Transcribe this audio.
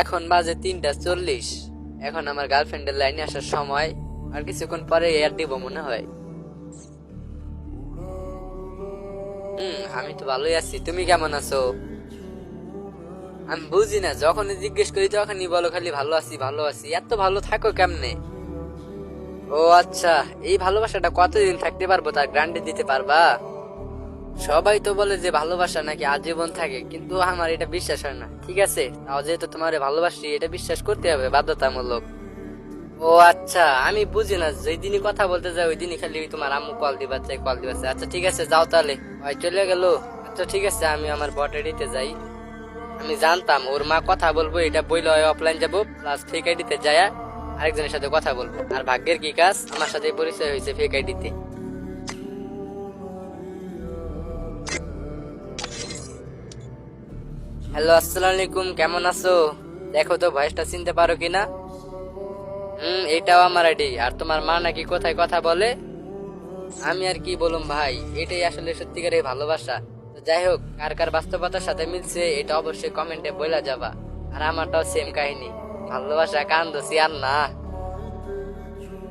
এখন বাজে 3:40। এখন আমার গার্লফ্রেন্ডের লাইনে আসার সময়। আর কিছুক্ষণ পরে এয়ার দিব মনে হয়। আমি তো ভালোই আছি, তুমি কেমন আছো? আমি বুঝি না, যখনই জিজ্ঞেস করি তখনই বলো খালি ভালো আছি ভালো আছি। এত ভালো থাকো কেমনে? ও আচ্ছা, এই ভালোবাসাটা কতদিন থাকতে পারবো তার গ্যারান্টি দিতে পারবা? সবাই তো বলে যে ভালোবাসা নাকি আজীবন থাকে, কিন্তু আমার এটা বিশ্বাস হয় না। ঠিক আছে, তাও যেহেতু তোমার ভালোবাসি, এটা বিশ্বাস করতে হবে বাধ্যতামূলক। ও আচ্ছা, আমি বুঝি না, যেই দিনই কথা বলতে যাই ওই দিনই খালি তোমার আম্মু কল দিবা চাই কল দিবা চাই। আচ্ছা ঠিক আছে, যাও তাহলে। ভাই চলে গেল। আচ্ছা ঠিক আছে, আমি আমার বটেরিতে যাই। আমি জানতাম ওর মা কথা বলবো, এটা বইলে অফলাইন যাবো প্লাস ফেক আইডিতে যায় আরেকজনের সাথে কথা বলবো। আর ভাগ্যের কি কাজ, আমার সাথে পরিচয় হয়েছে ফেক আইডিতে। হ্যালো, আসসালামু আলাইকুম, কেমন আছো? দেখো তো ভয়েসটা চিনতে পারো কিনা। এটাও আমার আইডি। আর তোমার মা নাকি কোথায় কথা বলে। আমি আর কি বলুম ভাই, এটাই আসলে সত্যিকারের ভালোবাসা। তো যাই হোক, কার কার বাস্তবতার সাথে মিলছে এটা অবশ্যই কমেন্টে বইলা যাবা। আর আমারটাও সেম কাহিনী, ভালোবাসা কান্দছি আর না।